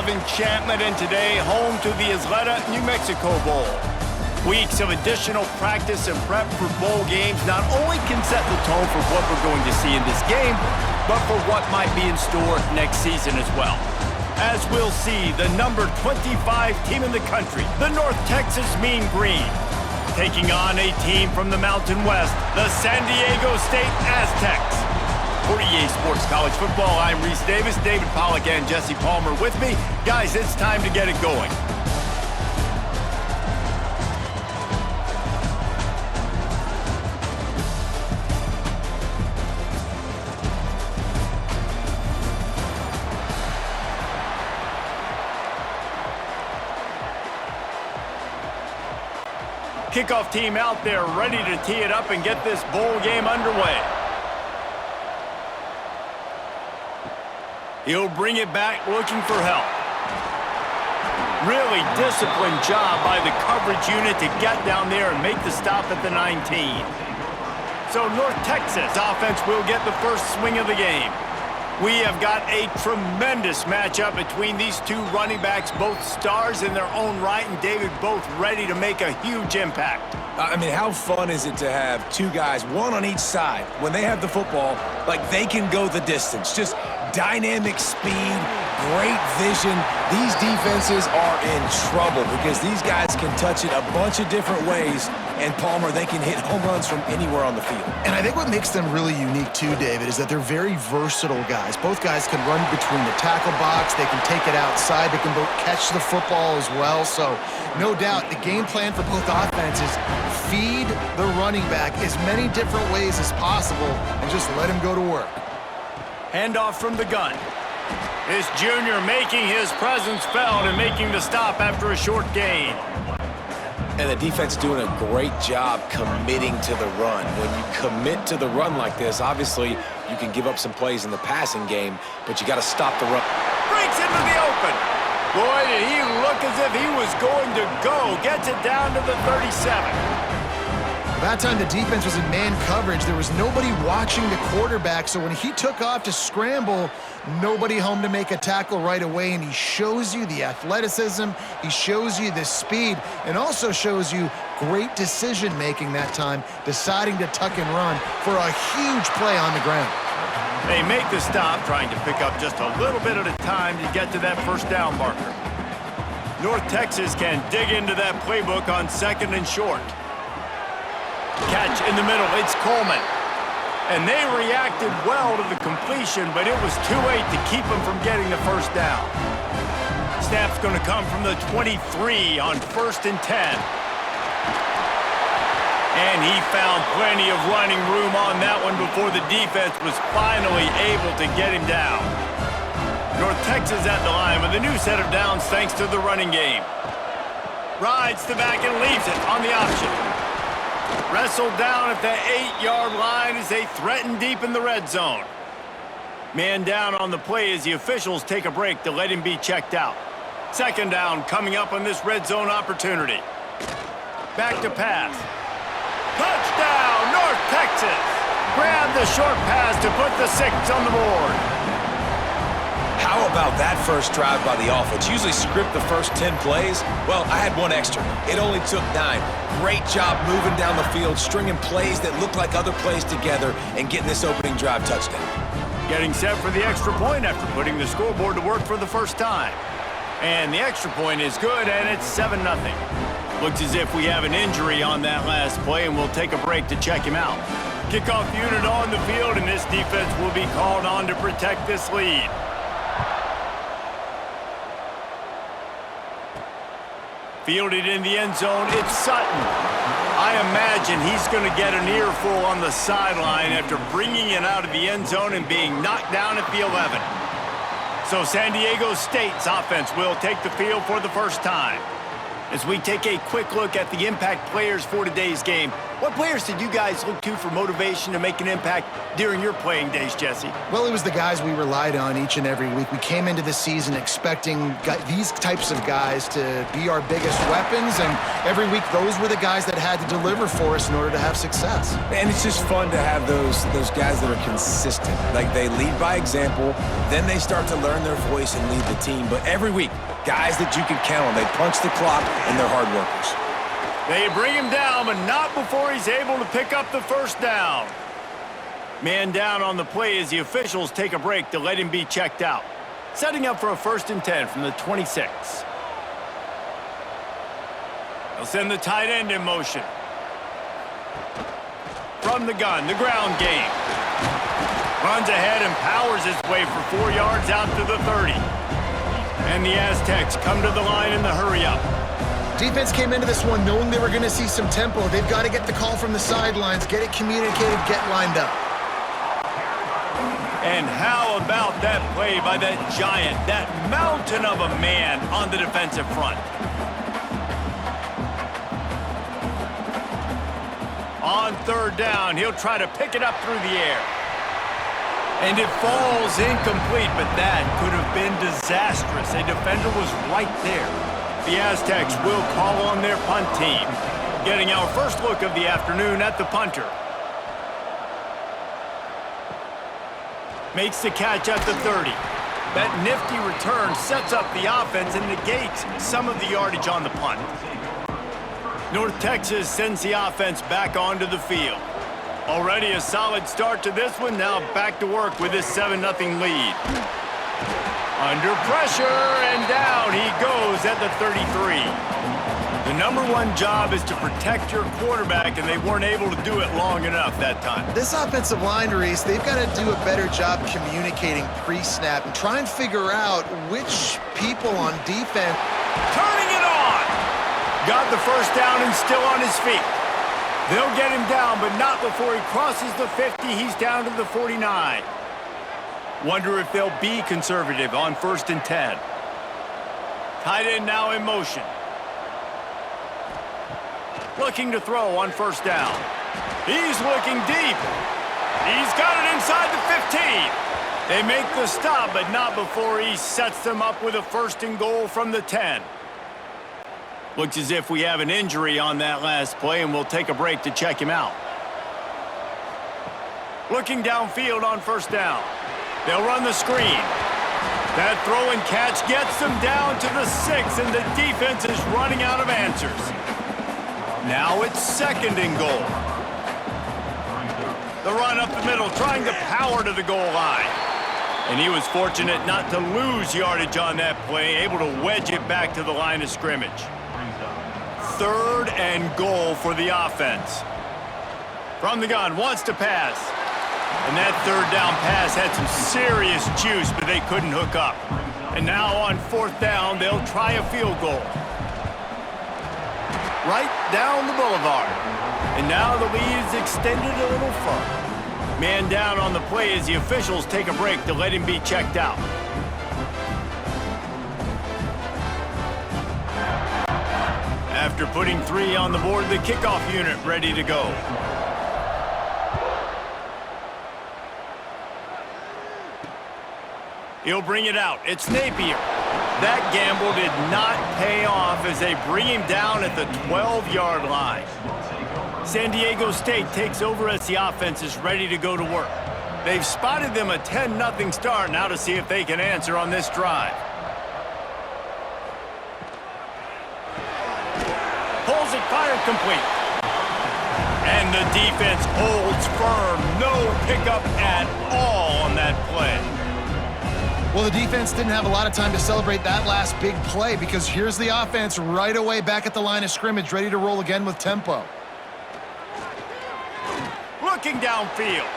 of enchantment, and today home to the Isleta, New Mexico Bowl. Weeks of additional practice and prep for bowl games not only can set the tone for what we're going to see in this game, but for what might be in store next season as well. As we'll see, the number 25 team in the country, the North Texas Mean Green, taking on a team from the Mountain West, the San Diego State Aztecs. For EA Sports College Football, I'm Reese Davis, David Pollack, and Jesse Palmer with me. Guys, it's time to get it going. Kickoff team out there ready to tee it up and get this bowl game underway. He'll bring it back looking for help. Really disciplined job by the coverage unit to get down there and make the stop at the 19. So North Texas offense will get the first swing of the game. We have got a tremendous matchup between these two running backs, both stars in their own right, and David, both ready to make a huge impact. I mean, how fun is it to have two guys, one on each side, when they have the football, like they can go the distance. Just dynamic speed, great vision. These defenses are in trouble because these guys can touch it a bunch of different ways, and Palmer, they can hit home runs from anywhere on the field. And I think what makes them really unique too, David, is that they're very versatile guys. Both guys can run between the tackle box, they can take it outside, they can both catch the football as well. So no doubt the game plan for both offenses, feed the running back as many different ways as possible and just let him go to work. Handoff from the gun. This junior making his presence felt and making the stop after a short gain. And the defense doing a great job committing to the run. When you commit to the run like this, obviously you can give up some plays in the passing game, but you got to stop the run. Breaks into the open. Boy, did he look as if he was going to go. Gets it down to the 37. That time the defense was in man coverage. There was nobody watching the quarterback, so when he took off to scramble, nobody home to make a tackle right away, and he shows you the athleticism, he shows you the speed, and also shows you great decision-making that time, deciding to tuck and run for a huge play on the ground. They make the stop, trying to pick up just a little bit at a time to get to that first down marker. North Texas can dig into that playbook on second and short. Catch in the middle, it's Coleman. And they reacted well to the completion, but it was too late to keep them from getting the first down. Snap's going to come from the 23 on 1st and 10. And he found plenty of running room on that one before the defense was finally able to get him down. North Texas at the line with a new set of downs thanks to the running game. Rides the back and leaves it on the option. Wrestled down at the 8-yard line as they threaten deep in the red zone. Man down on the play as the officials take a break to let him be checked out. Second down coming up on this red zone opportunity. Back to pass. Touchdown, North Texas! Grab the short pass to put the 6 on the board. How about that first drive by the offense? Usually script the first 10 plays. Well, I had one extra. It only took 9. Great job moving down the field, stringing plays that look like other plays together, and getting this opening drive touchdown. Getting set for the extra point after putting the scoreboard to work for the first time. And the extra point is good, and it's 7-0. Looks as if we have an injury on that last play, and we'll take a break to check him out. Kickoff unit on the field, and this defense will be called on to protect this lead. Fielded in the end zone, it's Sutton. I imagine he's going to get an earful on the sideline after bringing it out of the end zone and being knocked down at the 11. So San Diego State's offense will take the field for the first time. As we take a quick look at the impact players for today's game, What players did you guys look to for motivation to make an impact during your playing days, Jesse? Well, it was the guys we relied on each and every week. We came into the season expecting these types of guys to be our biggest weapons, and every week those were the guys that had to deliver for us in order to have success. And it's just fun to have those guys that are consistent. Like, they lead by example, then they start to learn their voice and lead the team. But every week, guys that you can count on, they punch the clock, and they're hard workers. They bring him down, but not before he's able to pick up the first down. Man down on the play as the officials take a break to let him be checked out. Setting up for a 1st and 10 from the 26. They'll send the tight end in motion. From the gun, the ground game. Runs ahead and powers his way for 4 yards out to the 30. And the Aztecs come to the line in the hurry-up. Defense came into this one knowing they were going to see some tempo. They've got to get the call from the sidelines, get it communicated, get lined up. And how about that play by that giant, that mountain of a man on the defensive front? On 3rd down, he'll try to pick it up through the air. And it falls incomplete, but that could have been disastrous. A defender was right there. The Aztecs will call on their punt team. Getting our first look of the afternoon at the punter. Makes the catch at the 30. That nifty return sets up the offense and negates some of the yardage on the punt. North Texas sends the offense back onto the field. Already a solid start to this one. Now back to work with this 7-0 lead. Under pressure, and down he goes at the 33. The #1 job is to protect your quarterback, and they weren't able to do it long enough that time. This offensive line, Reese, they've got to do a better job communicating pre-snap and try and figure out which people on defense. Turning it on! Got the first down and still on his feet. They'll get him down, but not before he crosses the 50. He's down to the 49. Wonder if they'll be conservative on 1st and 10. Tight end now in motion. Looking to throw on 1st down. He's looking deep. He's got it inside the 15. They make the stop, but not before he sets them up with a 1st and goal from the 10. Looks as if we have an injury on that last play, and we'll take a break to check him out. Looking downfield on 1st down. They'll run the screen. That throw and catch gets them down to the 6, and the defense is running out of answers. Now it's 2nd and goal. The run up the middle, trying to power to the goal line. And he was fortunate not to lose yardage on that play, able to wedge it back to the line of scrimmage. 3rd and goal for the offense. From the gun, wants to pass. And that 3rd down pass had some serious juice, but they couldn't hook up. And now on 4th down, they'll try a field goal. Right down the boulevard. And now the lead is extended a little further. Man down on the play as the officials take a break to let him be checked out. After putting 3 on the board, the kickoff unit ready to go. He'll bring it out. It's Napier. That gamble did not pay off as they bring him down at the 12-yard line. San Diego State takes over as the offense is ready to go to work. They've spotted them a 10-0 start now to see if they can answer on this drive. Pulls it, fired complete. And the defense holds firm. No pickup at all on that play. Well, the defense didn't have a lot of time to celebrate that last big play because here's the offense right away back at the line of scrimmage, ready to roll again with tempo. Looking downfield.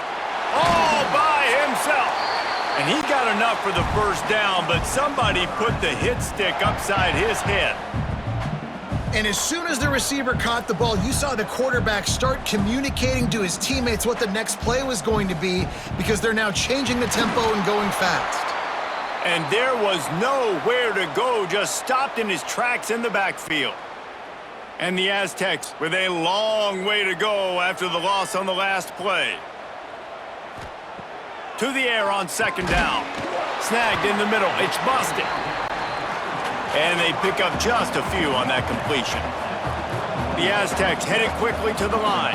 All by himself. And he got enough for the 1st down, but somebody put the hit stick upside his head. And as soon as the receiver caught the ball, you saw the quarterback start communicating to his teammates what the next play was going to be because they're now changing the tempo and going fast. And there was nowhere to go, just stopped in his tracks in the backfield. And the Aztecs with a long way to go after the loss on the last play. To the air on second down. Snagged in the middle. It's busted. And they pick up just a few on that completion. The Aztecs headed quickly to the line.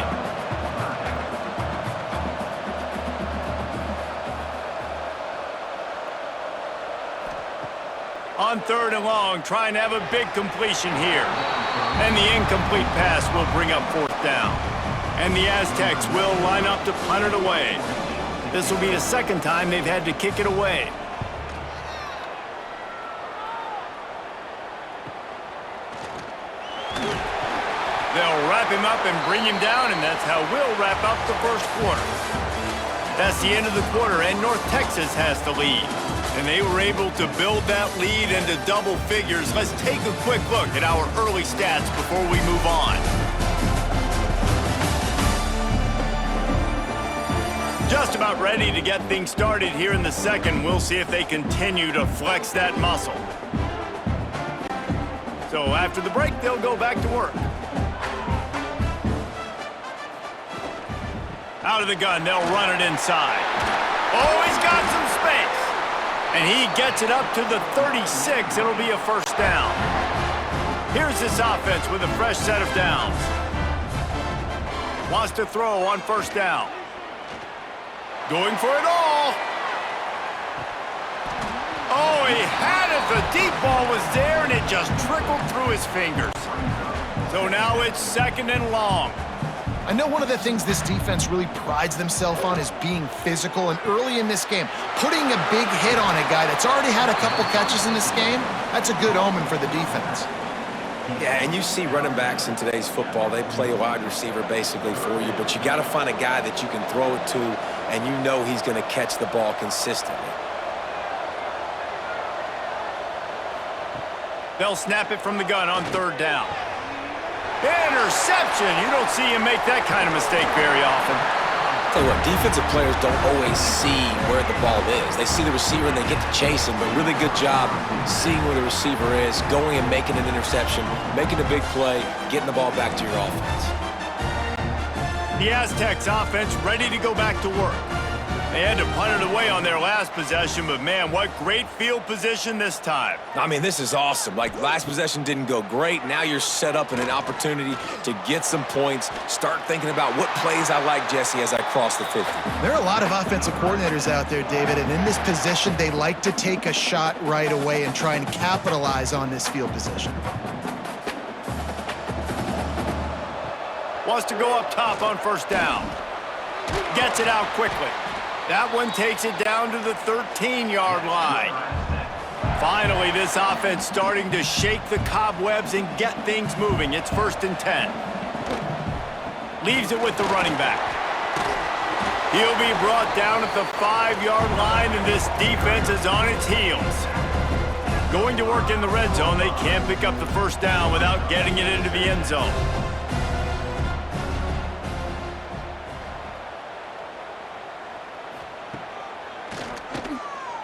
On third and long, trying to have a big completion here. And the incomplete pass will bring up fourth down. And the Aztecs will line up to punt it away. This will be the second time they've had to kick it away. They'll wrap him up and bring him down, and that's how we'll wrap up the first quarter. That's the end of the quarter, and North Texas has the lead. And they were able to build that lead into double figures. Let's take a quick look at our early stats before we move on. Just about ready to get things started here in the second. We'll see if they continue to flex that muscle. So after the break, they'll go back to work. Out of the gun, they'll run it inside. Oh, he's got some space. And he gets it up to the 36. It'll be a first down. Here's this offense with a fresh set of downs. Wants to throw on first down. Going for it all. Oh, he had it. The deep ball was there, and it just trickled through his fingers. So now it's second and long. I know one of the things this defense really prides themselves on is being physical, and early in this game, putting a big hit on a guy that's already had a couple catches in this game, that's a good omen for the defense. Yeah, and you see running backs in today's football, they play a wide receiver basically for you, but you got to find a guy that you can throw it to, and you know he's going to catch the ball consistently. They'll snap it from the gun on third down. Interception! You don't see him make that kind of mistake very often. Tell you what, defensive players don't always see where the ball is. They see the receiver and they get to chase him, but really good job seeing where the receiver is, going and making an interception, making a big play, getting the ball back to your offense. The Aztecs offense ready to go back to work. They had to punt it away on their last possession, but man, what great field position this time. I mean, this is awesome. Like, last possession didn't go great. Now you're set up in an opportunity to get some points. Start thinking about what plays I like, Jesse, as I cross the 50. There are a lot of offensive coordinators out there, David, and in this position, they like to take a shot right away and try and capitalize on this field position. Wants to go up top on first down. Gets it out quickly. That one takes it down to the 13-yard line. Finally, this offense starting to shake the cobwebs and get things moving. It's 1st and 10. Leaves it with the running back. He'll be brought down at the 5-yard line, and this defense is on its heels. Going to work in the red zone, they can't pick up the first down without getting it into the end zone.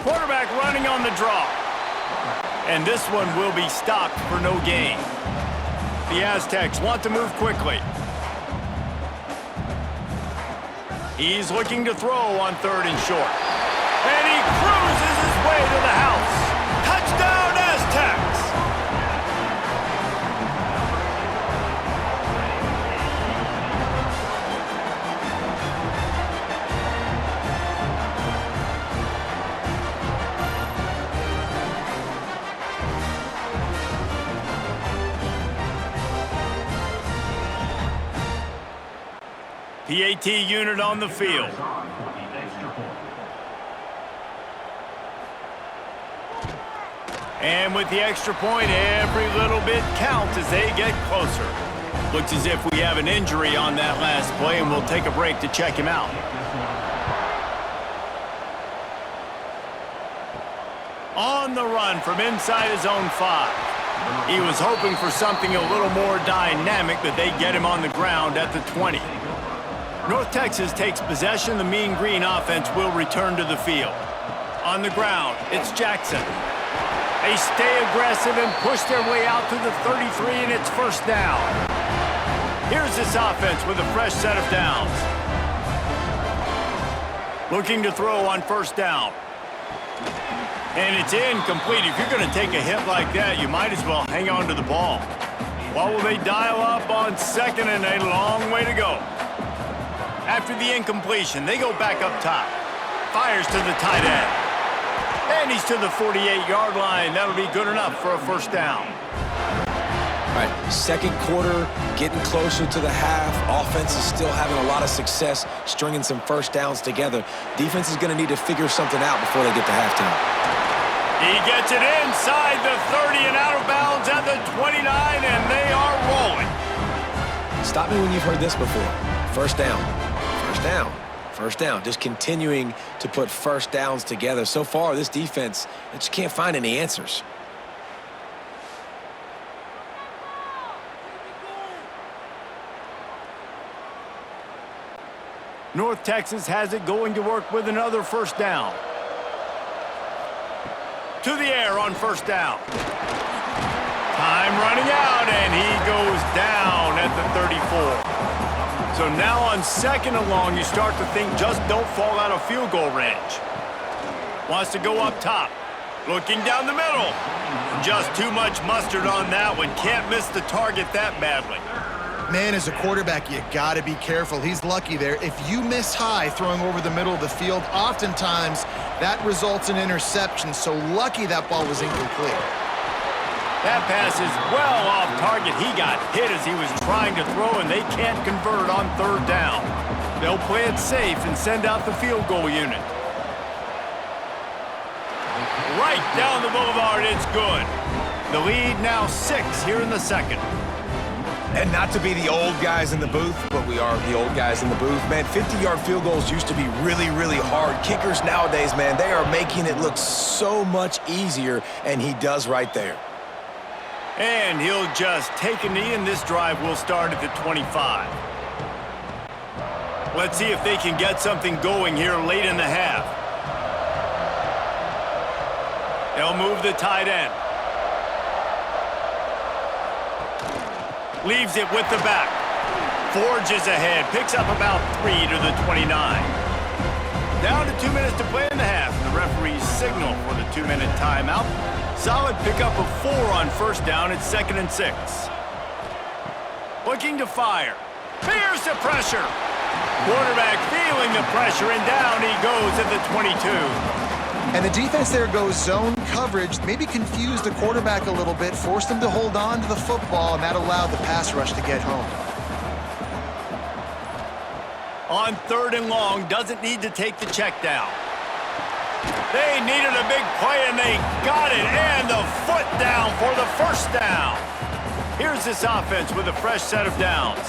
Quarterback running on the draw. And this one will be stopped for no gain. The Aztecs want to move quickly. He's looking to throw on third and short. And he cruises his way to the house. Touchdown, Aztecs! PAT unit on the field. And with the extra point, every little bit counts as they get closer. Looks as if we have an injury on that last play, and we'll take a break to check him out. On the run from inside his own 5. He was hoping for something a little more dynamic, but they get him on the ground at the 20. North Texas takes possession. The Mean Green offense will return to the field. On the ground, it's Jackson. They stay aggressive and push their way out to the 33, and it's first down. Here's this offense with a fresh set of downs. Looking to throw on first down. And it's incomplete. If you're going to take a hit like that, you might as well hang on to the ball. What will they dial up on second, and a long way to go? After the incompletion, they go back up top. Fires to the tight end. And he's to the 48-yard line. That'll be good enough for a first down. All right, second quarter, getting closer to the half. Offense is still having a lot of success stringing some first downs together. Defense is going to need to figure something out before they get to halftime. He gets it inside the 30 and out of bounds at the 29, and they are rolling. Stop me when you've heard this before. First down, first down, first down. Just continuing to put first downs together. So far, this defense, they just can't find any answers. North Texas has it going to work with another first down. To the air on first down. Time running out, and he goes down at the 34. So now on second and long, you start to think just don't fall out of field goal range. Wants to go up top. Looking down the middle. Just too much mustard on that one. Can't miss the target that badly. Man, as a quarterback, you got to be careful. He's lucky there. If you miss high throwing over the middle of the field, oftentimes that results in interception. So lucky that ball was incomplete. That pass is well off target. He got hit as he was trying to throw, and they can't convert on third down. They'll play it safe and send out the field goal unit. Right down the boulevard, it's good. The lead now 6 here in the second. And not to be the old guys in the booth, but we are the old guys in the booth. Man, 50-yard field goals used to be really, really hard. Kickers nowadays, man, they are making it look so much easier, and he does right there. And he'll just take a knee, and this drive will start at the 25. Let's see if they can get something going here late in the half. They'll move the tight end. Leaves it with the back. Forges ahead. Picks up about 3 to the 29. Down to 2 minutes to play in the half. The referees signal for the 2-minute timeout. Solid pickup of 4 on first down. It's 2nd and 6. Looking to fire. Fears the pressure. Quarterback feeling the pressure, and down he goes at the 22. And the defense there goes zone coverage, maybe confused the quarterback a little bit, forced him to hold on to the football, and that allowed the pass rush to get home. On third and long, doesn't need to take the check down. They needed a big play, and they got it, and the foot down for the first down. Here's this offense with a fresh set of downs.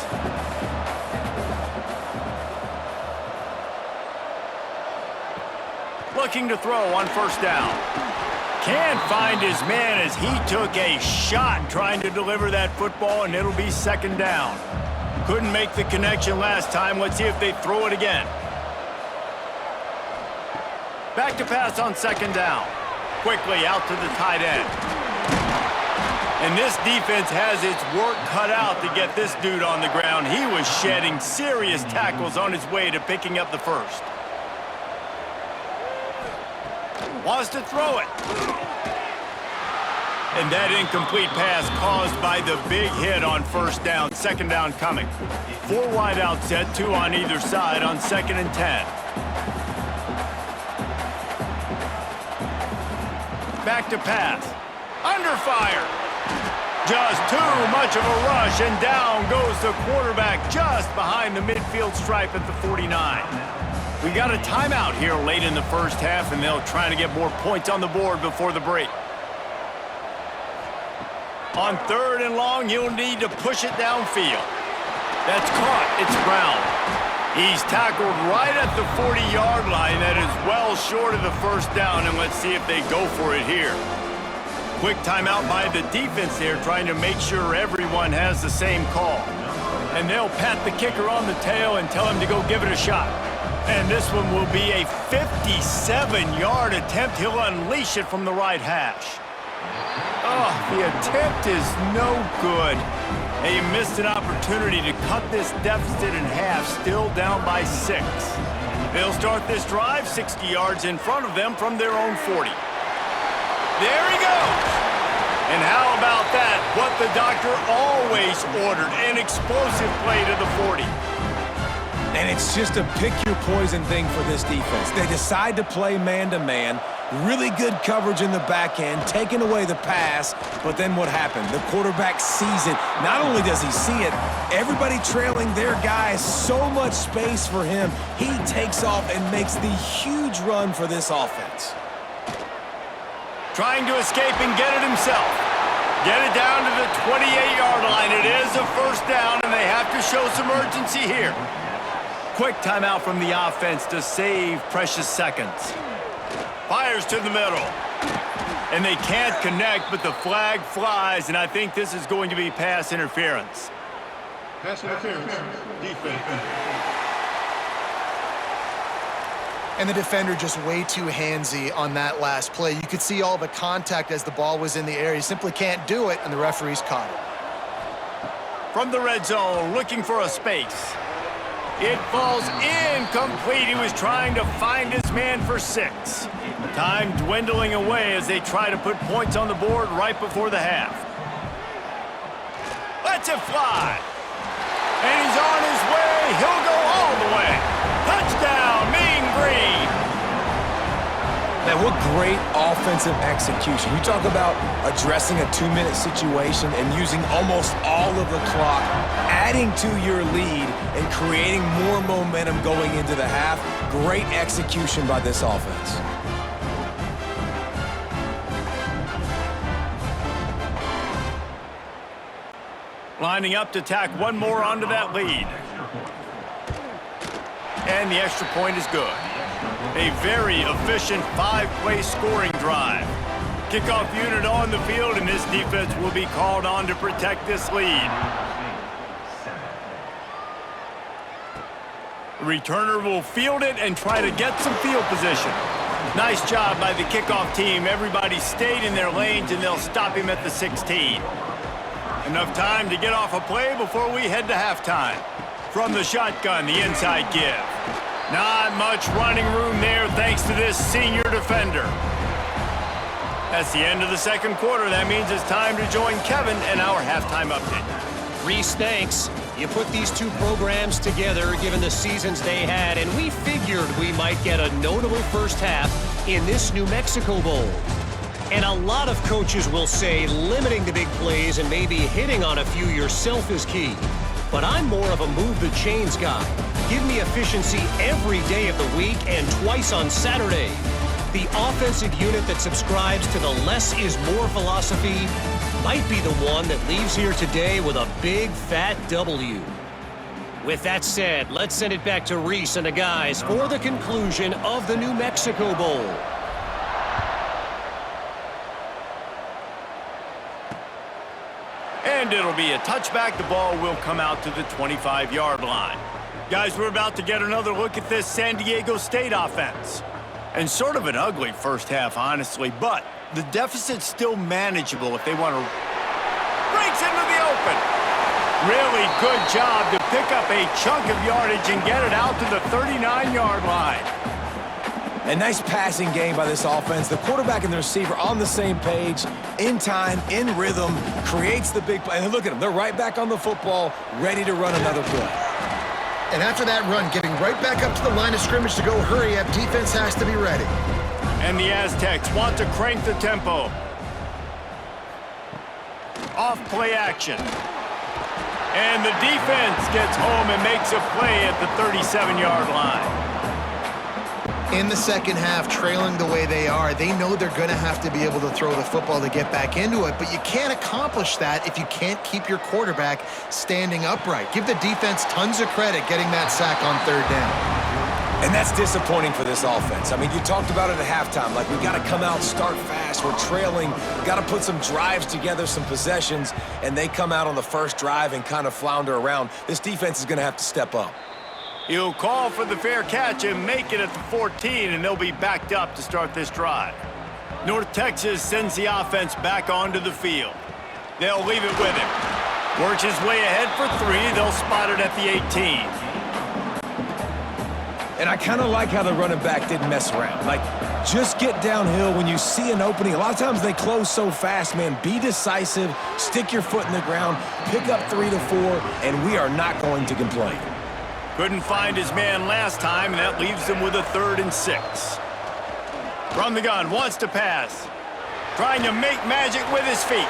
Looking to throw on first down. Can't find his man as he took a shot trying to deliver that football, and it'll be 2nd down. Couldn't make the connection last time. Let's see if they throw it again. Back to pass on 2nd down. Quickly out to the tight end. And this defense has its work cut out to get this dude on the ground. He was shedding serious tackles on his way to picking up the first. Wants to throw it. And that incomplete pass caused by the big hit on first down. 2nd down coming. 4 wide out set, 2 on either side on 2nd and 10. Back to pass. Under fire. Just too much of a rush, and down goes the quarterback just behind the midfield stripe at the 49. We got a timeout here late in the first half, and they'll try to get more points on the board before the break. On third and long, you'll need to push it downfield. That's caught. It's Brown. He's tackled right at the 40-yard line. That is well short of the first down, and let's see if they go for it here. Quick timeout by the defense there, trying to make sure everyone has the same call. And they'll pat the kicker on the tail and tell him to go give it a shot. And this one will be a 57-yard attempt. He'll unleash it from the right hash. Oh, the attempt is no good. They missed an opportunity to cut this deficit in half, still down by 6. They'll start this drive 60 yards in front of them from their own 40. There he goes. And how about that? What the doctor always ordered, an explosive play to the 40. And it's just a pick-your-poison thing for this defense. They decide to play man-to-man, really good coverage in the back end, taking away the pass, but then what happened? The quarterback sees it. Not only does he see it, everybody trailing their guy, so much space for him. He takes off and makes the huge run for this offense. Trying to escape and get it himself. Get it down to the 28-yard line. It is a first down, and they have to show some urgency here. Quick timeout from the offense to save precious seconds. Fires to the middle. And they can't connect, but the flag flies, and I think this is going to be pass interference. Pass interference. Defense. And the defender just way too handsy on that last play. You could see all the contact as the ball was in the air. He simply can't do it, and the referee's caught it. From the red zone, looking for a space. It falls incomplete. He was trying to find his man for 6. Time dwindling away as they try to put points on the board right before the half. Lets it fly. And he's on his way. He'll go all the way. Touchdown, Mean Green. Man, what great offensive execution. You talk about addressing a 2-minute situation and using almost all of the clock, adding to your lead and creating more momentum going into the half. Great execution by this offense. Lining up to tack one more onto that lead. And the extra point is good. A very efficient 5-play scoring drive. Kickoff unit on the field, and this defense will be called on to protect this lead. The returner will field it and try to get some field position. Nice job by the kickoff team. Everybody stayed in their lanes, and they'll stop him at the 16. Enough time to get off a play before we head to halftime. From the shotgun, the inside give. Not much running room there thanks to this senior defender. That's the end of the second quarter. That means it's time to join Kevin in our halftime update. Reese, thanks. You put these two programs together given the seasons they had, and we figured we might get a notable first half in this New Mexico Bowl. And a lot of coaches will say limiting the big plays and maybe hitting on a few yourself is key. But I'm more of a move the chains guy. Give me efficiency every day of the week and twice on Saturday. The offensive unit that subscribes to the less is more philosophy might be the one that leaves here today with a big fat W. With that said, let's send it back to Reese and the guys for the conclusion of the New Mexico Bowl. And it'll be a touchback. The ball will come out to the 25-yard line. Guys, we're about to get another look at this San Diego State offense. And sort of an ugly first half, honestly, but the deficit's still manageable if they want to. Breaks into the open. Really good job to pick up a chunk of yardage and get it out to the 39-yard line. A nice passing game by this offense. The quarterback and the receiver on the same page, in time, in rhythm, creates the big play. And look at them. They're right back on the football, ready to run another play. And after that run, getting right back up to the line of scrimmage to go hurry up, defense has to be ready. And the Aztecs want to crank the tempo. Off play action. And the defense gets home and makes a play at the 37-yard line. In the second half, trailing the way they are, they know they're going to have to be able to throw the football to get back into it, but you can't accomplish that if you can't keep your quarterback standing upright. Give the defense tons of credit getting that sack on third down. And that's disappointing for this offense. I mean, you talked about it at halftime. Like, we got to come out, start fast. We're trailing. Got to put some drives together, some possessions, and they come out on the first drive and kind of flounder around. This defense is going to have to step up. He'll call for the fair catch and make it at the 14, and they'll be backed up to start this drive. North Texas sends the offense back onto the field. They'll leave it with him. Works his way ahead for 3. They'll spot it at the 18. And I kind of like how the running back didn't mess around. Like, just get downhill when you see an opening. A lot of times they close so fast, man. Be decisive, stick your foot in the ground, pick up 3 to 4, and we are not going to complain. Couldn't find his man last time, and that leaves him with a 3rd and 6. From the gun, wants to pass. Trying to make magic with his feet.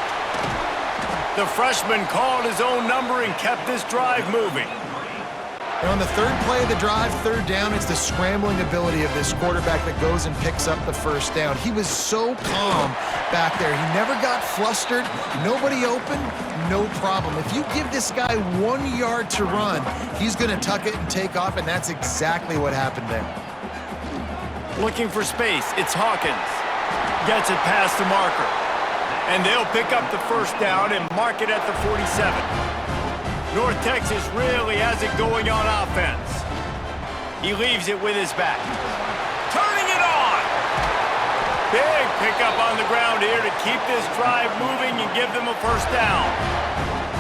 The freshman called his own number and kept this drive moving. And on the 3rd play of the drive, 3rd down, it's the scrambling ability of this quarterback that goes and picks up the 1st down. He was so calm back there. He never got flustered. Nobody open, no problem. If you give this guy 1 yard to run, he's going to tuck it and take off, and that's exactly what happened there. Looking for space, it's Hawkins. Gets it past the marker. And they'll pick up the 1st down and mark it at the 47. North Texas really has it going on offense. He leaves it with his back. Turning it on! Big pickup on the ground here to keep this drive moving and give them a 1st down.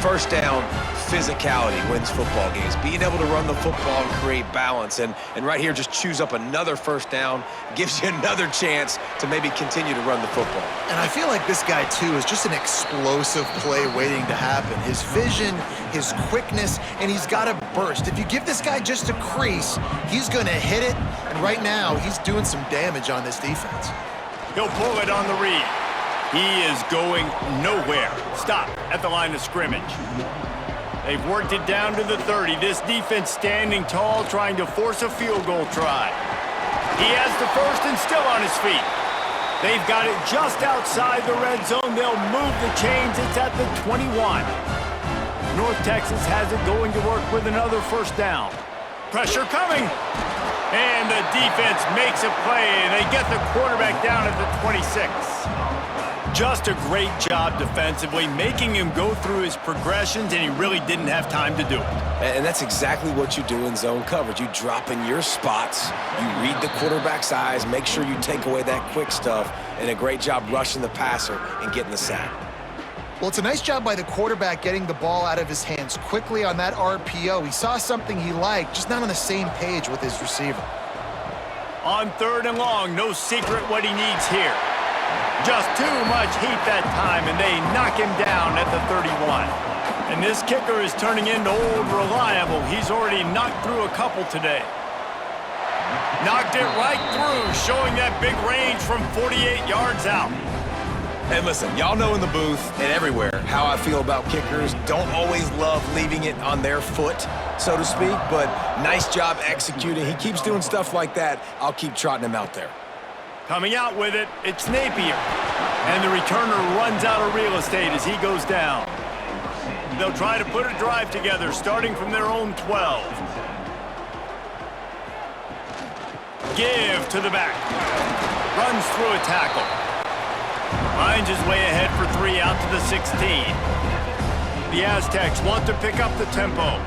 1st down, physicality wins football games. Being able to run the football and create balance. And right here, just choose up another 1st down, gives you another chance to maybe continue to run the football. And I feel like this guy, too, is just an explosive play waiting to happen. His vision, his quickness, and he's got a burst. If you give this guy just a crease, he's going to hit it. And right now, he's doing some damage on this defense. He'll pull it on the read. He is going nowhere. Stop at the line of scrimmage. They've worked it down to the 30. This defense standing tall, trying to force a field goal try. He has the 1st and still on his feet. They've got it just outside the red zone. They'll move the chains. It's at the 21. North Texas has it going to work with another 1st down. Pressure coming. And the defense makes a play. They get the quarterback down at the 26. Just a great job defensively, making him go through his progressions, and he really didn't have time to do it. And that's exactly what you do in zone coverage. You drop in your spots, you read the quarterback's eyes, make sure you take away that quick stuff, and a great job rushing the passer and getting the sack. Well, it's a nice job by the quarterback getting the ball out of his hands quickly on that RPO. He saw something he liked, just not on the same page with his receiver. On 3rd and long, no secret what he needs here. Just too much heat that time, and they knock him down at the 31. And this kicker is turning into old reliable. He's already knocked through a couple today. Knocked it right through, showing that big range from 48 yards out. And listen, y'all know in the booth and everywhere how I feel about kickers. Don't always love leaving it on their foot, so to speak, but nice job executing. He keeps doing stuff like that. I'll keep trotting him out there. Coming out with it, it's Napier. And the returner runs out of real estate as he goes down. They'll try to put a drive together, starting from their own 12. Give to the back. Runs through a tackle. Finds his way ahead for 3 out to the 16. The Aztecs want to pick up the tempo.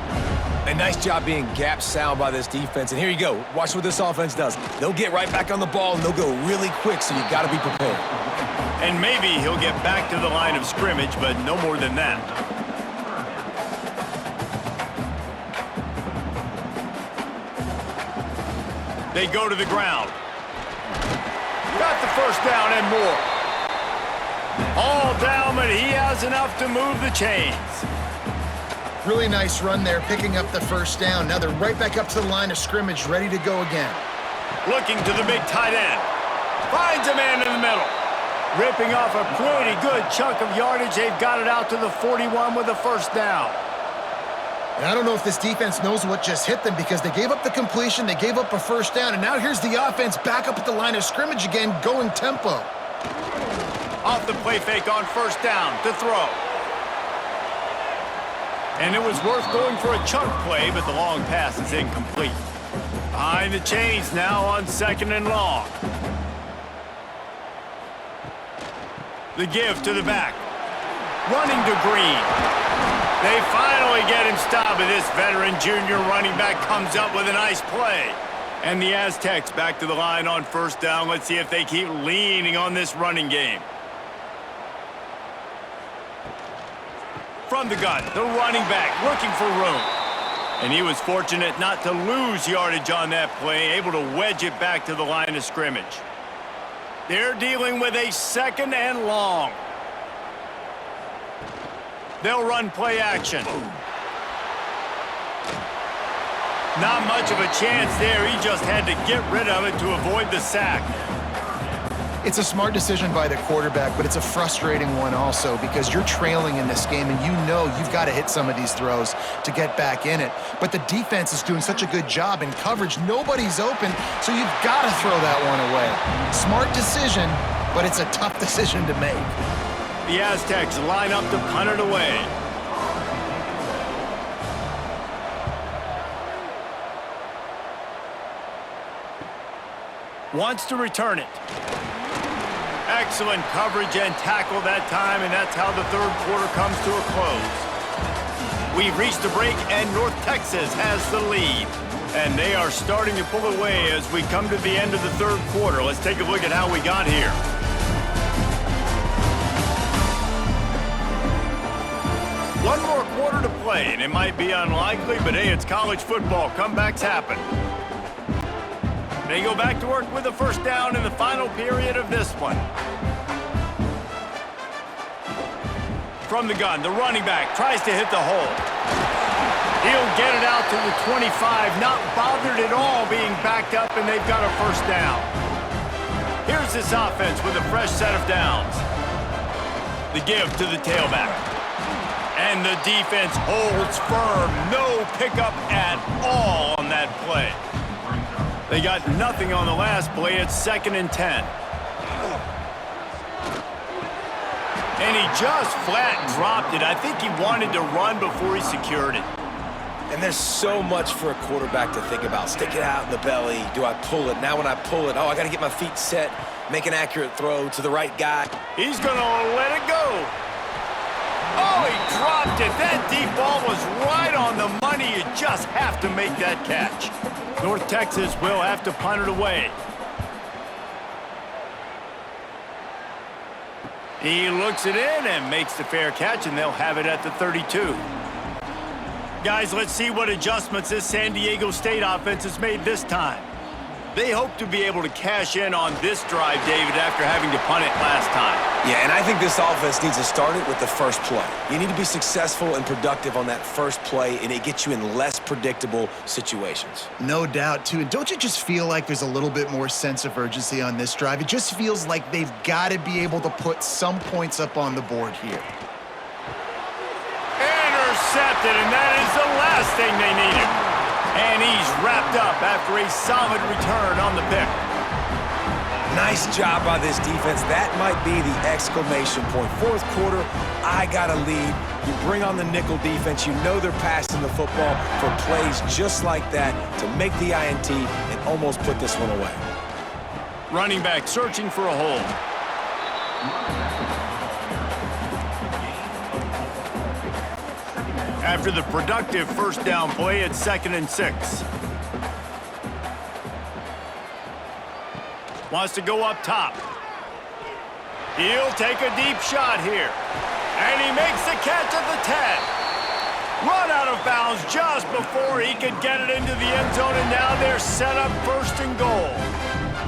A nice job being gap sound by this defense. And here you go. Watch what this offense does. They'll get right back on the ball, and they'll go really quick, so you got to be prepared. And maybe he'll get back to the line of scrimmage, but no more than that. They go to the ground. Got the 1st down and more. All down, but he has enough to move the chains. Really nice run there, picking up the 1st down. Now they're right back up to the line of scrimmage, ready to go again. Looking to the big tight end. Finds a man in the middle. Ripping off a pretty good chunk of yardage. They've got it out to the 41 with a 1st down. And I don't know if this defense knows what just hit them, because they gave up the completion, they gave up a 1st down, and now here's the offense back up at the line of scrimmage again, going tempo. Off the play fake on 1st down to throw. And it was worth going for a chunk play, but the long pass is incomplete. Behind the chains now on 2nd and long. The give to the back. Running to Green. They finally get him stopped, but this veteran junior running back comes up with a nice play. And the Aztecs back to the line on first down. Let's see if they keep leaning on this running game. From the gun, the running back looking for room. And he was fortunate not to lose yardage on that play, able to wedge it back to the line of scrimmage. They're dealing with a second and long. They'll run play action. Not much of a chance there. He just had to get rid of it to avoid the sack. It's a smart decision by the quarterback, but it's a frustrating one also because you're trailing in this game and you know you've got to hit some of these throws to get back in it. But the defense is doing such a good job in coverage. Nobody's open, so you've got to throw that one away. Smart decision, but it's a tough decision to make. The Aztecs line up to punt it away. Wants to return it. Excellent coverage and tackle that time, and that's how the third quarter comes to a close. We've reached the break, and North Texas has the lead. And they are starting to pull away as we come to the end of the third quarter. Let's take a look at how we got here. One more quarter to play, and it might be unlikely, but hey, it's college football. Comebacks happen. They go back to work with a first down in the final period of this one. From the gun, the running back tries to hit the hole. He'll get it out to the 25, not bothered at all being backed up, and they've got a first down. Here's this offense with a fresh set of downs. The give to the tailback. And the defense holds firm. No pickup at all on that play. They got nothing on the last play. It's 2nd and 10. And he just flat dropped it. I think he wanted to run before he secured it. And there's so much for a quarterback to think about. Stick it out in the belly. Do I pull it? Now when I pull it, I got to get my feet set, make an accurate throw to the right guy. He's going to let it go. Oh, he dropped it. That deep ball was right on the money. You just have to make that catch. North Texas will have to punt it away. He looks it in and makes the fair catch, and they'll have it at the 32. Guys, let's see what adjustments this San Diego State offense has made this time. They hope to be able to cash in on this drive, David, after having to punt it last time. Yeah, and I think this offense needs to start it with the first play. You need to be successful and productive on that first play, and it gets you in less predictable situations. No doubt, too. And don't you just feel like there's a little bit more sense of urgency on this drive? It just feels like they've got to be able to put some points up on the board here. Intercepted, and that is the last thing they needed. And he's wrapped up after a solid return on the pick. Nice job by this defense. That might be the exclamation point. Fourth quarter, I got a lead. You bring on the nickel defense. You know they're passing the football for plays just like that to make the INT and almost put this one away. Running back searching for a hole. After the productive first down play, it's 2nd and 6. Wants to go up top. He'll take a deep shot here. And he makes the catch at the 10. Run out of bounds just before he could get it into the end zone, and now they're set up 1st and goal.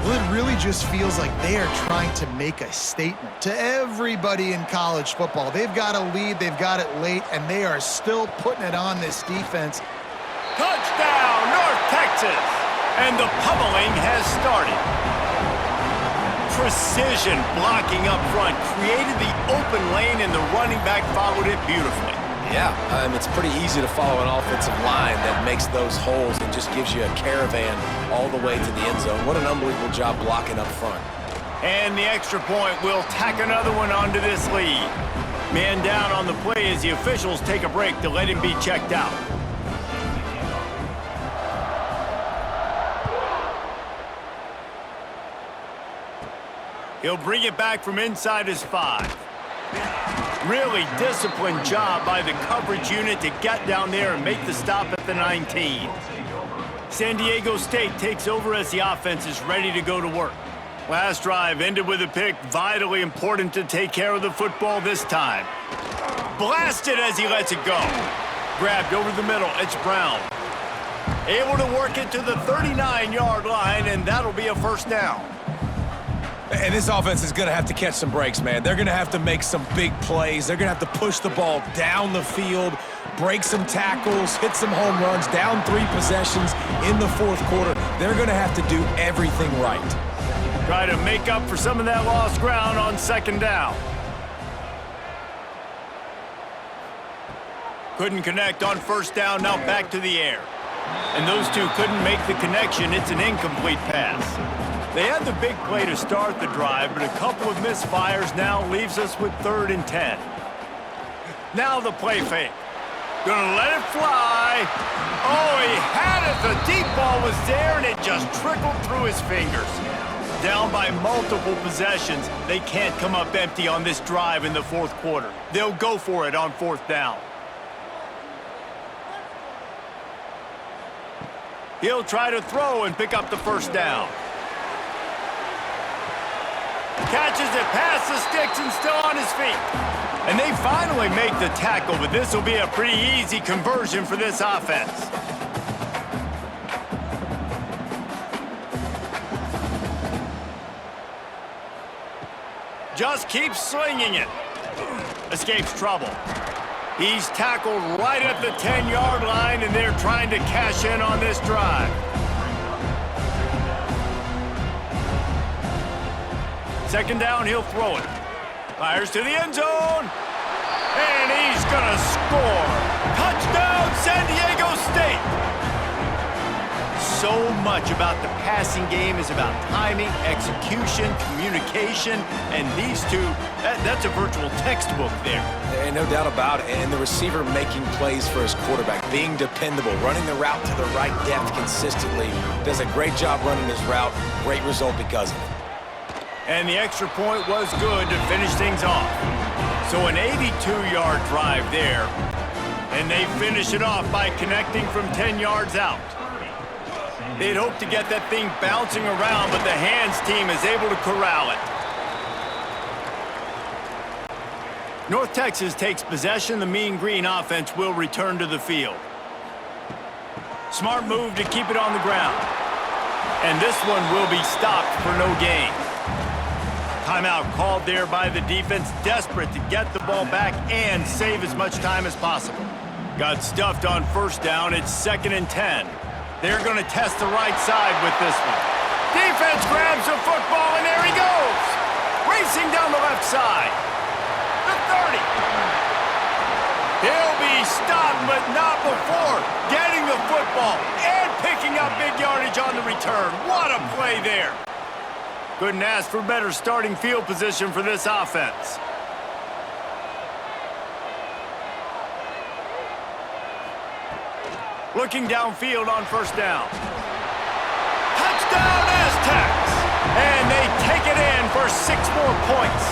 Well, it really just feels like they are trying to make a statement to everybody in college football. They've got a lead, they've got it late, and they are still putting it on this defense. Touchdown, North Texas! And the pummeling has started. Precision blocking up front created the open lane, and the running back followed it beautifully. Yeah, it's pretty easy to follow an offensive line that makes those holes and just gives you a caravan all the way to the end zone. What an unbelievable job blocking up front. And the extra point will tack another one onto this lead. Man down on the play as the officials take a break to let him be checked out. He'll bring it back from inside his 5. Really disciplined job by the coverage unit to get down there and make the stop at the 19. San Diego State takes over as the offense is ready to go to work. Last drive ended with a pick, vitally important to take care of the football this time. Blasted as he lets it go. Grabbed over the middle, it's Brown. Able to work it to the 39-yard line, and that'll be a first down. And this offense is going to have to catch some breaks, man. They're going to have to make some big plays. They're going to have to push the ball down the field, break some tackles, hit some home runs, down 3 possessions in the fourth quarter. They're going to have to do everything right. Try to make up for some of that lost ground on second down. Couldn't connect on first down, now back to the air. And those two couldn't make the connection. It's an incomplete pass. They had the big play to start the drive, but a couple of misfires now leaves us with 3rd and 10. Now the play fake. Gonna let it fly. Oh, he had it. The deep ball was there, and it just trickled through his fingers. Down by multiple possessions, they can't come up empty on this drive in the fourth quarter. They'll go for it on 4th down. He'll try to throw and pick up the first down. Catches it past the sticks and still on his feet. And they finally make the tackle, but this will be a pretty easy conversion for this offense. Just keeps slinging it. Escapes trouble. He's tackled right at the 10-yard line, and they're trying to cash in on this drive. Second down, he'll throw it. Fires to the end zone. And he's gonna score. Touchdown, San Diego State. So much about the passing game is about timing, execution, communication, and these two, that's a virtual textbook there. And no doubt about it. And the receiver making plays for his quarterback, being dependable, running the route to the right depth consistently. Does a great job running his route. Great result because of it. And the extra point was good to finish things off. So an 82-yard drive there. And they finish it off by connecting from 10 yards out. They'd hoped to get that thing bouncing around, but the hands team is able to corral it. North Texas takes possession. The Mean Green offense will return to the field. Smart move to keep it on the ground. And this one will be stopped for no gain. Timeout called there by the defense, desperate to get the ball back and save as much time as possible. Got stuffed on first down. It's 2nd and 10. They're going to test the right side with this one. Defense grabs the football, and there he goes. Racing down the left side. The 30. He'll be stopped, but not before getting the football and picking up big yardage on the return. What a play there. Couldn't ask for better starting field position for this offense. Looking downfield on first down. Touchdown, Aztecs! And they take it in for 6 more points.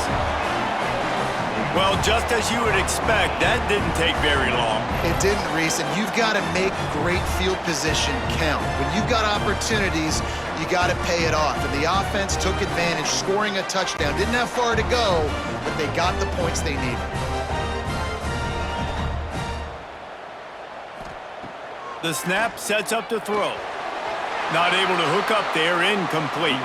Well, just as you would expect, that didn't take very long. It didn't, Reese, and you've got to make great field position count. When you've got opportunities, you got to pay it off. And the offense took advantage, scoring a touchdown. Didn't have far to go, but they got the points they needed. The snap sets up to throw. Not able to hook up there, incomplete.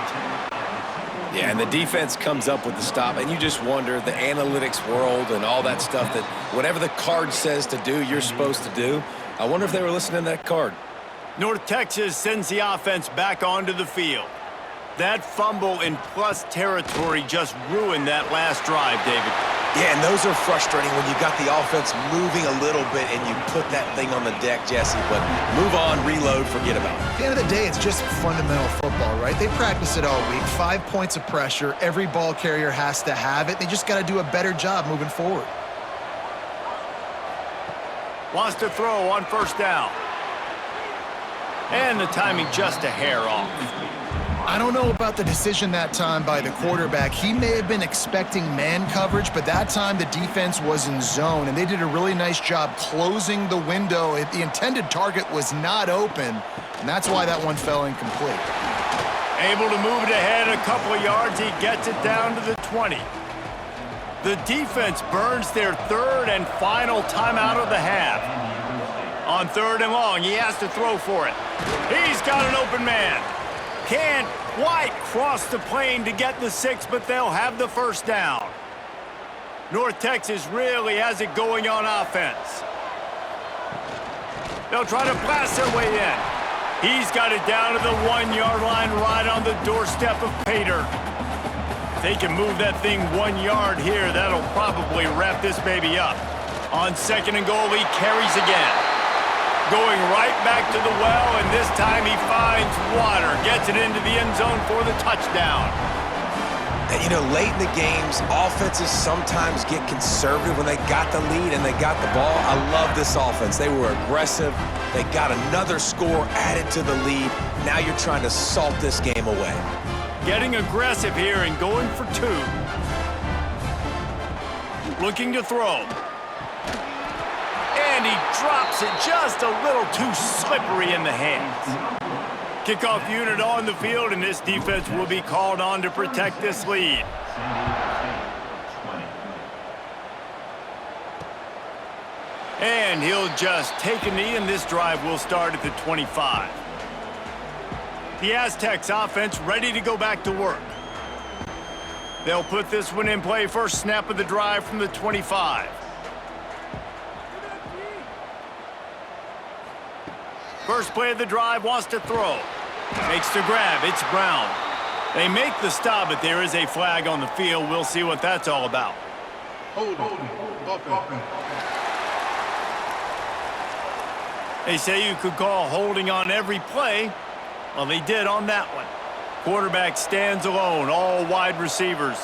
Yeah, and the defense comes up with the stop, and you just wonder, the analytics world and all that stuff, that whatever the card says to do, you're supposed to do. I wonder if they were listening to that card. North Texas sends the offense back onto the field. That fumble in plus territory just ruined that last drive, David. Yeah, and those are frustrating when you got the offense moving a little bit and you put that thing on the deck, Jesse. But move on, reload, forget about it. At the end of the day, it's just fundamental football, right? They practice it all week. 5 points of pressure. Every ball carrier has to have it. They just got to do a better job moving forward. Wants to throw on first down. And the timing just a hair off. I don't know about the decision that time by the quarterback. He may have been expecting man coverage, but that time the defense was in zone, and they did a really nice job closing the window. The intended target was not open. And that's why that one fell incomplete. Able to move it ahead a couple of yards. He gets it down to the 20. The defense burns their third and final timeout of the half. On 3rd and long, he has to throw for it. He's got an open man. Can't quite cross the plane to get the 6, but they'll have the first down. North Texas really has it going on offense. They'll try to blast their way in. He's got it down to the 1-yard line right on the doorstep of Pater. If they can move that thing 1 yard here, that'll probably wrap this baby up. On 2nd and goal, he carries again. Going right back to the well, and this time he finds water. Gets it into the end zone for the touchdown. And, you know, late in the games, offenses sometimes get conservative when they got the lead and they got the ball. I love this offense. They were aggressive. They got another score added to the lead. Now you're trying to salt this game away. Getting aggressive here and going for 2. Looking to throw. And he drops it just a little too slippery in the hands. Kickoff unit on the field, and this defense will be called on to protect this lead. And he'll just take a knee, and this drive will start at the 25. The Aztecs offense ready to go back to work. They'll put this one in play. First snap of the drive from the 25. First play of the drive, wants to throw. Makes the grab, it's Brown. They make the stop, but there is a flag on the field. We'll see what that's all about. They say you could call holding on every play. Well, they did on that one. Quarterback stands alone, all wide receivers.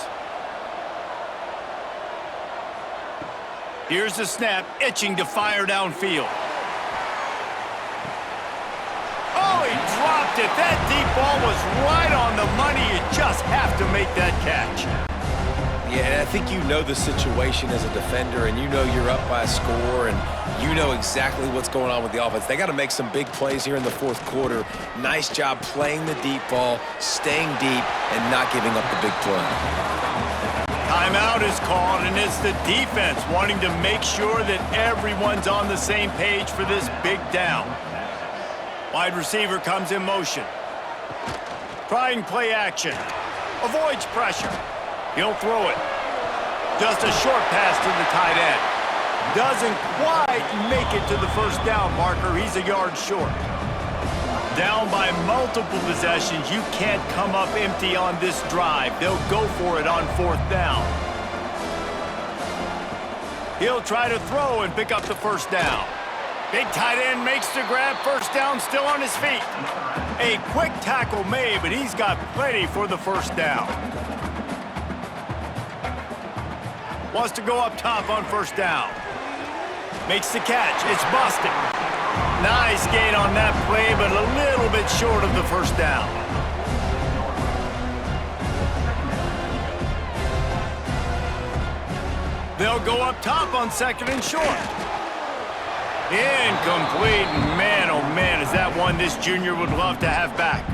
Here's the snap, itching to fire downfield. Oh, he dropped it. That deep ball was right on the money. You just have to make that catch. Yeah, and I think you know the situation as a defender, and you know you're up by a score, and you know exactly what's going on with the offense. They got to make some big plays here in the 4th quarter. Nice job playing the deep ball, staying deep, and not giving up the big play. Timeout is called, and it's the defense wanting to make sure that everyone's on the same page for this big down. Wide receiver comes in motion. Trying play action. Avoids pressure. He'll throw it. Just a short pass to the tight end. Doesn't quite make it to the first down marker. He's a yard short. Down by multiple possessions. You can't come up empty on this drive. They'll go for it on 4th down. He'll try to throw and pick up the first down. Big tight end makes the grab. First down, still on his feet. A quick tackle made, but he's got plenty for the first down. Wants to go up top on first down. Makes the catch. It's busted. Nice gain on that play, but a little bit short of the first down. They'll go up top on 2nd and short. Incomplete. Man, oh man, is that one this junior would love to have back.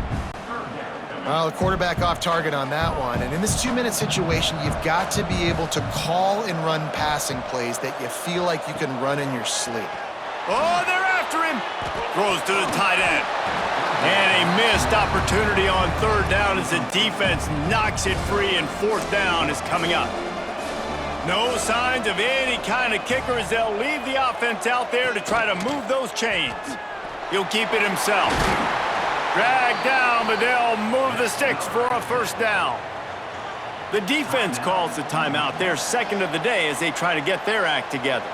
Well, the quarterback off target on that one. And in this 2-minute situation, you've got to be able to call and run passing plays that you feel like you can run in your sleep. Oh, they're after him. Throws to the tight end. And a missed opportunity on 3rd down as the defense knocks it free, and 4th down is coming up. No signs of any kind of kickers. They'll leave the offense out there to try to move those chains. He'll keep it himself. Dragged down, but they'll move the sticks for a first down. The defense calls the timeout, their 2nd of the day, as they try to get their act together.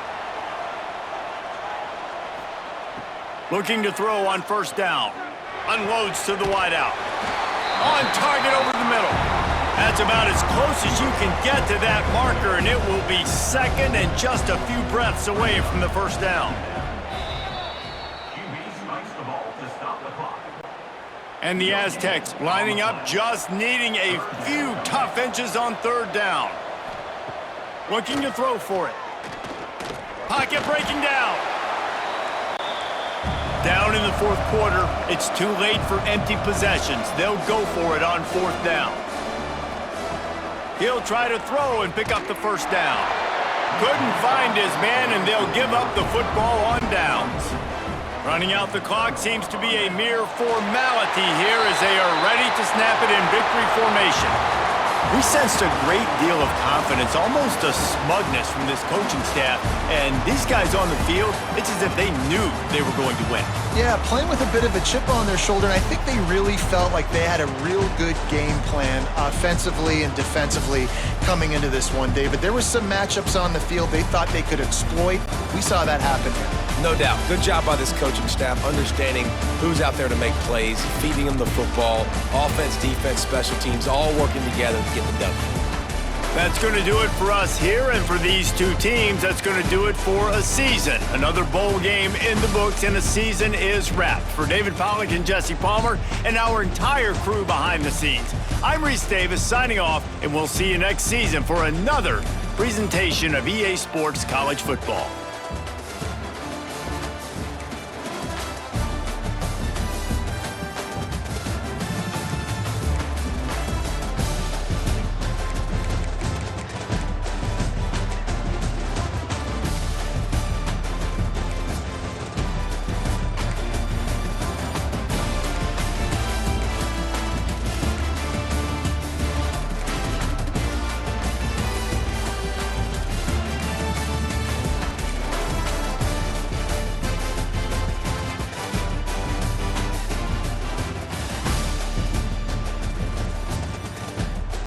Looking to throw on first down. Unloads to the wideout. On target over the middle. That's about as close as you can get to that marker, and it will be 2nd and just a few breaths away from the first down. And the Aztecs lining up, just needing a few tough inches on 3rd down. Looking to throw for it. Pocket breaking down. Down in the fourth quarter, it's too late for empty possessions. They'll go for it on fourth down. He'll try to throw and pick up the first down. Couldn't find his man, and they'll give up the football on downs. Running out the clock seems to be a mere formality here as they are ready to snap it in victory formation. We sensed a great deal of confidence, almost a smugness from this coaching staff. And these guys on the field, it's as if they knew they were going to win. Yeah, playing with a bit of a chip on their shoulder, and I think they really felt like they had a real good game plan offensively and defensively coming into this one, David. There were some matchups on the field they thought they could exploit. We saw that happen here. No doubt. Good job by this coaching staff, understanding who's out there to make plays, feeding them the football, offense, defense, special teams, all working together to get the W. That's going to do it for us here, and for these two teams, that's going to do it for a season. Another bowl game in the books, and a season is wrapped. For David Pollack and Jesse Palmer and our entire crew behind the scenes, I'm Reese Davis signing off, and we'll see you next season for another presentation of EA Sports College Football.